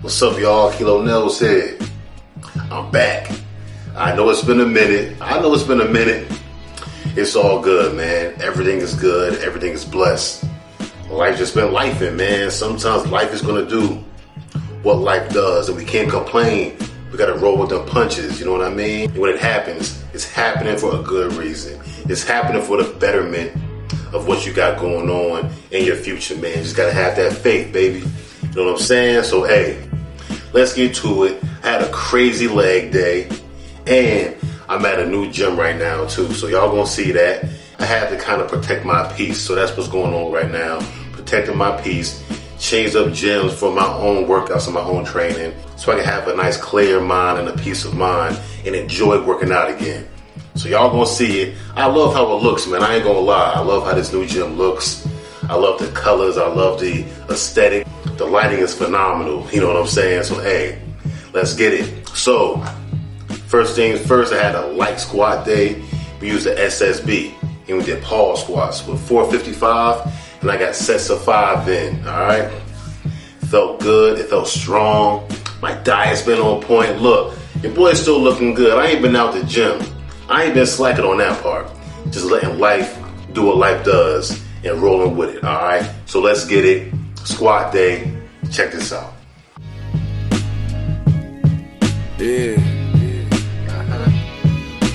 What's up, y'all? Kilo Nels here. I'm back. I know it's been a minute. It's all good, man. Everything is good. Everything is blessed. Life just been lifing, man. Sometimes life is gonna do what life does, and we can't complain. We gotta roll with the punches, you know what I mean? And when it happens, it's happening for a good reason. It's happening for the betterment of what you got going on in your future, man. You just gotta have that faith, baby. You know what I'm saying? So, hey, let's get to it. I had a crazy leg day, and I'm at a new gym right now, too. So y'all gonna see that. I had to kind of protect my peace, so that's what's going on right now. Protecting my peace. Change up gyms for my own workouts and my own training, so I can have a nice clear mind and a peace of mind and enjoy working out again. So y'all gonna see it. I love how it looks, man. I ain't gonna lie. I love how this new gym looks. I love the colors. I love the aesthetic. The lighting is phenomenal. You know what I'm saying? So hey, let's get it. So first things first, I had a light squat day. We used the SSB and we did pause squats with 455. And I got sets of 5 in, all right? Felt good, it felt strong. My diet's been on point. Look, your boy's still looking good. I ain't been out the gym. I ain't been slacking on that part. Just letting life do what life does and rolling with it, all right? So let's get it. Squat day. Check this out. Yeah.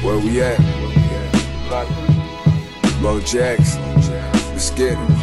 Where we at? Mo Jacks. Let's get it.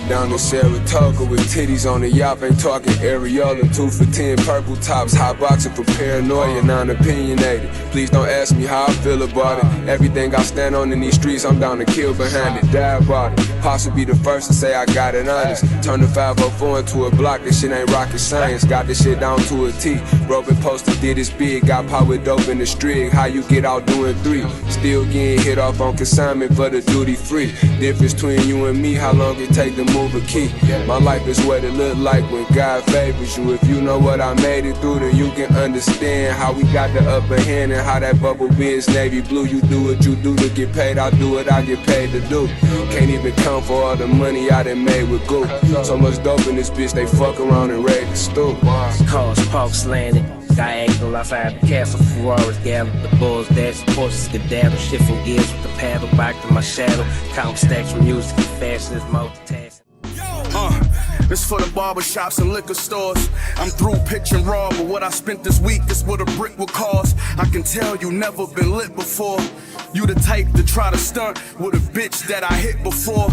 Down in Saratoga with titties on the yacht, ain't talking areola. 2 for 10 purple tops, hot boxing for paranoia, non-opinionated. Please don't ask me how I feel about it. Everything I stand on in these streets, I'm down to kill behind it, die about it. Possibly the first to say I got it honest. Turn the 504 into a block, this shit ain't rocket science. Got this shit down to a T. Broken poster did his big, got power dope in the strig. How you get out doing 3? Still getting hit off on consignment for the duty free. Difference between you and me, how long it take to move a key. My life is what it look like when God favors you. If you know what I made it through, then you can understand how we got the upper hand and how that bubble biz navy blue. You do what you do to get paid, I do what I get paid to do. Can't even count for all the money I done made with Goop. So much dope in this bitch, they fuck around and ready to stoop. Cars, parks, landing. Diagonal outside the castle, Ferraris gallop, the bulls dash, horses skedaddle, shifting gears with the paddle, back to my shadow, count stacks from music, fast as multitask. This for the barbershops and liquor stores. I'm through pitching raw, but what I spent this week is what a brick would cost. I can tell you never been lit before. You the type to try to stunt with a bitch that I hit before.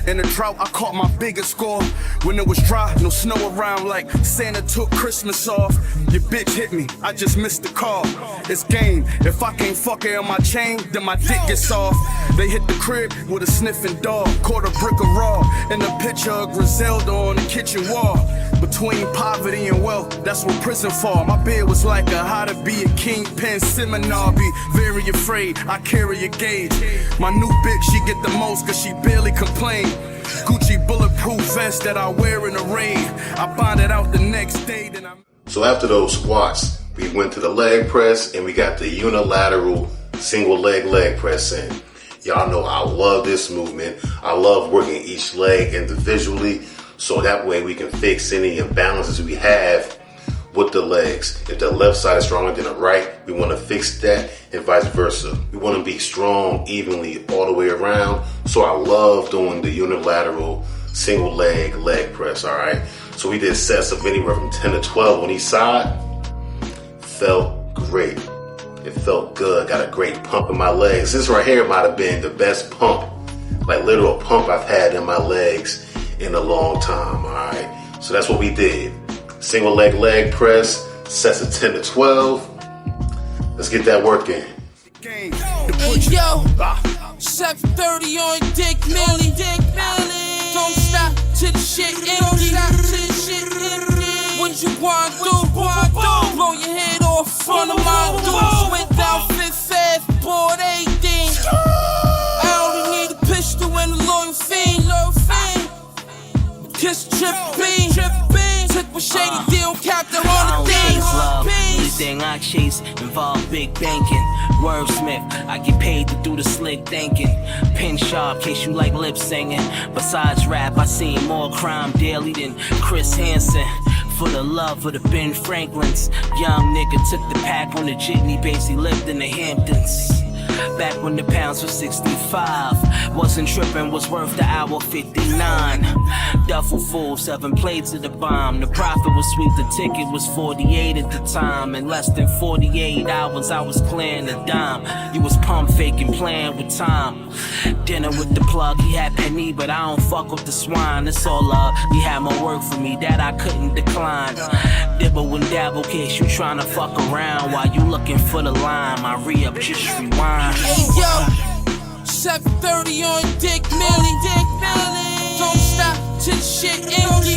In the drought, I caught my biggest score. When it was dry, no snow around, like Santa took Christmas off. Your bitch hit me, I just missed the call. It's game, if I can't fuck her on my chain, then my dick gets off. They hit the crib with a sniffing dog, caught a brick of raw, and a picture of Griselda on the kitchen wall. Between poverty and wealth, that's what prison for. My bed was like a how to be a kingpin seminar. Be very afraid, I carry a gauge. My new bitch, she get the most cause she barely complain. Gucci bulletproof vest that I wear in a raid. I bought it out the next day, then I'm... So after those squats, we went to the leg press and we got the unilateral single leg press in. Y'all know I love this movement. I love working each leg individually, so that way we can fix any imbalances we have with the legs. If the left side is stronger than the right, we want to fix that, and vice versa. We want to be strong evenly all the way around. So I love doing the unilateral single leg press, all right? So we did sets of anywhere from 10 to 12 on each side. Felt great. It felt good. Got a great pump in my legs. This right here might have been the best pump, like literal pump I've had in my legs in a long time, all right? So that's what we did. Single leg press, sets of 10 to 12. Let's get that work in. Hey yo, 730 on Dick Millie. Don't stop till the shit empty. What you want do? Blow your head off front of my dudes. Went down fast, board 18. I only need a pistol and a loyal fiend. Kiss trip bean. Took my shady deal, capped the on the things. Anything I chase involve big banking. Wordsmith, I get paid to do the slick thinking. Pin sharp, case you like lip singing. Besides rap, I seen more crime daily than Chris Hansen. for the love of the Ben Franklins. Young nigga took the pack on the jitney, basically lived in the Hamptons. Back when the pounds were 65, wasn't tripping, was worth the hour 59. Duffel full, 7 plates of the bomb. The profit was sweet, the ticket was 48 at the time. In less than 48 hours, I was clearing a dime. You was pump faking, playing with time. Dinner with the plug, he had penny, but I don't fuck with the swine. It's all love, he had more work for me that I couldn't decline. Dibble and dabble, case you tryna fuck around while you looking for the line. My re-up, just rewind. Hey yo, 7:30 on Dick Millie. Don't stop till the shit empty.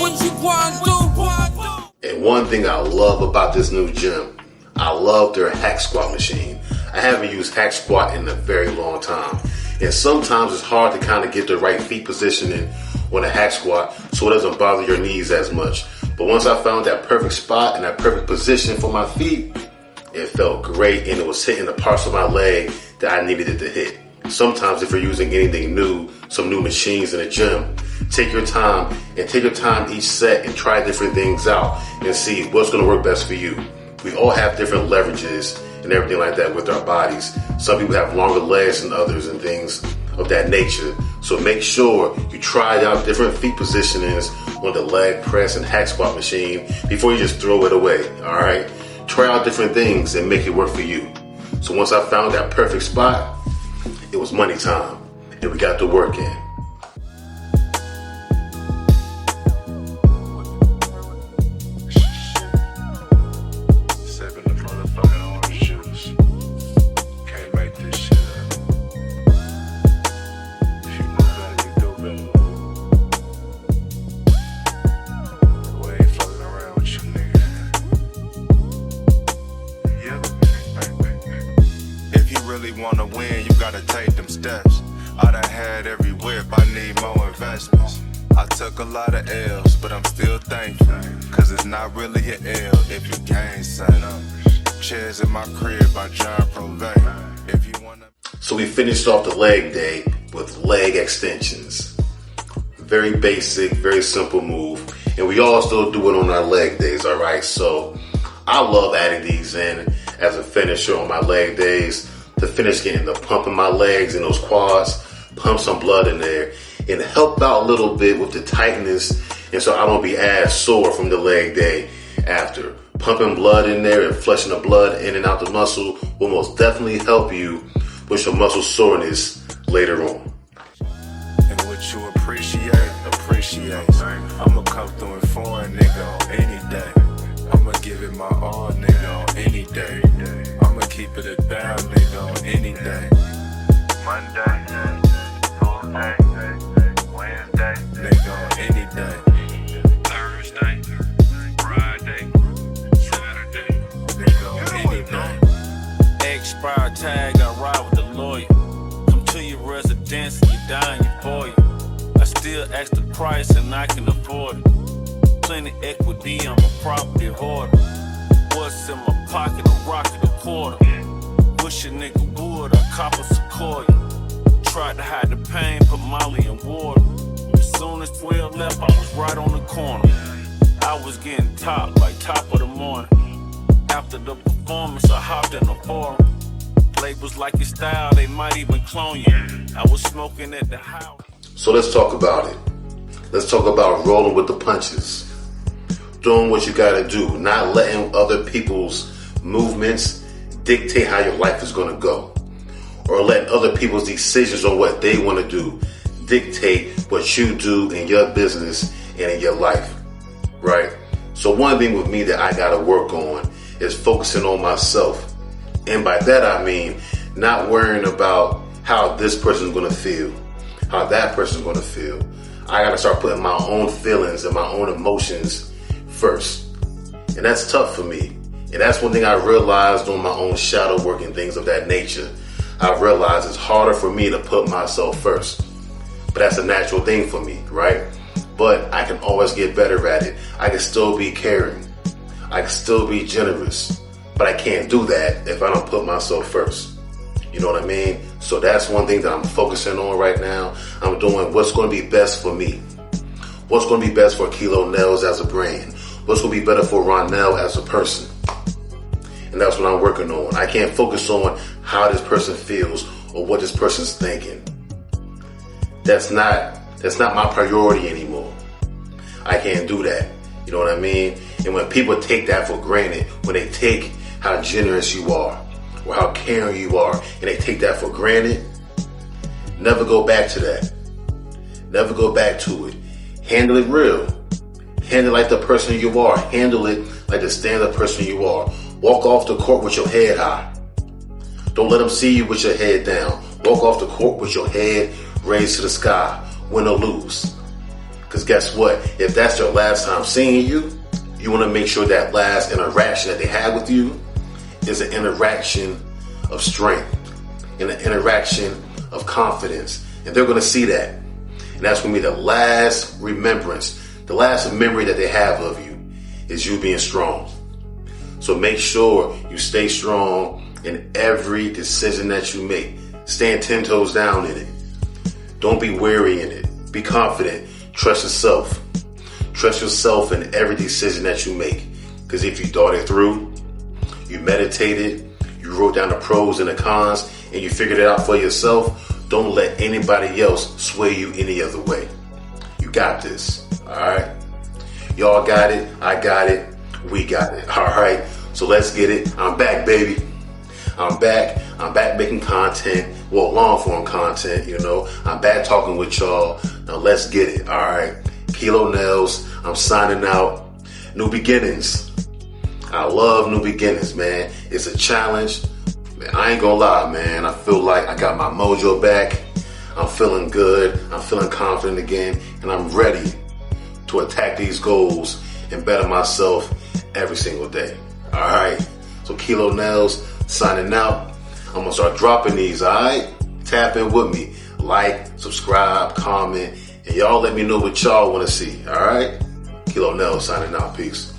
What you wanna do? And one thing I love about this new gym, I love their hack squat machine. I haven't used hack squat in a very long time. And sometimes it's hard to kind of get the right feet positioning on a hack squat so it doesn't bother your knees as much. But once I found that perfect spot and that perfect position for my feet, it felt great, and it was hitting the parts of my leg that I needed it to hit. Sometimes if you're using anything new, some new machines in the gym, take your time each set and try different things out and see what's going to work best for you. We all have different leverages and everything like that with our bodies. Some people have longer legs than others and things of that nature. So make sure you try out different feet positionings on the leg press and hack squat machine before you just throw it away, all right? Try out different things and make it work for you. So once I found that perfect spot, it was money time, and we got to work in. Wanna win, you gotta take them steps. I done had every whip, I need more investments. I took a lot of L's, but I'm still thankful, cause it's not really an L if you gain something. Chairs in my crib by John Provey. If you wanna. So we finished off the leg day with leg extensions. Very basic, very simple move. And we all still do it on our leg days, all right? So I love adding these in as a finisher on my leg days to finish getting the pump in my legs and those quads, pump some blood in there, and help out a little bit with the tightness, and so I don't be as sore from the leg day after. Pumping blood in there and flushing the blood in and out the muscle will most definitely help you with your muscle soreness later on. And what you appreciate. I'ma come through and foreign nigga on any day. I'ma give it my all nigga on any day. I'ma keep it a down nigga on any day. Monday, Tuesday, Wednesday, nigga on any day. Thursday, Friday, Saturday, nigga on any day. Expired tag, I ride with the lawyer. Come to your residence and you die and you pour you. I still ask the price and I can afford it. Plenty equity, I'm a property hoarder. What's in my pocket, a rocket, a quarter. Wish a nigga would, I cop a sequoia. Tried to hide the pain, put Molly in water. As soon as 12 left, I was right on the corner. I was getting top, like top of the morning. After the performance, I hopped in the forum. Labels like your style, they might even clone you. I was smoking at the house. So let's talk about it. Let's talk about rolling with the punches. Doing what you gotta do, not letting other people's movements dictate how your life is gonna go. Or let other people's decisions on what they wanna do dictate what you do in your business and in your life, right? So one thing with me that I gotta work on is focusing on myself. And by that I mean not worrying about how this person's gonna feel, how that person's gonna feel. I gotta start putting my own feelings and my own emotions first. And that's tough for me. And that's one thing I realized on my own shadow work and things of that nature. I realized it's harder for me to put myself first. But that's a natural thing for me, right? But I can always get better at it. I can still be caring. I can still be generous. But I can't do that if I don't put myself first. You know what I mean? So that's one thing that I'm focusing on right now. I'm doing what's going to be best for me. What's going to be best for Kilo Nails as a brand? What's going to be better for Ronell as a person? And that's what I'm working on. I can't focus on how this person feels or what this person's thinking. That's not my priority anymore. I can't do that. You know what I mean? And when people take that for granted, when they take how generous you are or how caring you are, and they take that for granted, never go back to that. Never go back to it. Handle it real. Handle it like the person you are. Handle it like the stand-up person you are. Walk off the court with your head high. Don't let them see you with your head down. Walk off the court with your head raised to the sky, win or lose. Because guess what? If that's your last time seeing you, you want to make sure that last interaction that they had with you is an interaction of strength and an interaction of confidence. And they're going to see that. And that's going to be the last remembrance, the last memory that they have of you is you being strong. So make sure you stay strong in every decision that you make. Stand 10 toes down in it. Don't be weary in it. Be confident. Trust yourself. Trust yourself in every decision that you make. Because if you thought it through, you meditated, you wrote down the pros and the cons, and you figured it out for yourself, don't let anybody else sway you any other way. You got this. All right? Y'all got it. I got it. We got it. All right? So let's get it. I'm back, baby. I'm back. I'm back making content. Well, long form content, you know. I'm back talking with y'all. Now let's get it. All right. Kilo Nails. I'm signing out. New beginnings. I love new beginnings, man. It's a challenge. Man, I ain't gonna lie, man. I feel like I got my mojo back. I'm feeling good. I'm feeling confident again. And I'm ready to attack these goals and better myself every single day. All right. So Kilo Nails signing out. I'm going to start dropping these, all right? Tap in with me. Like, subscribe, comment, and y'all let me know what y'all want to see, all right? Kilo Nails signing out. Peace.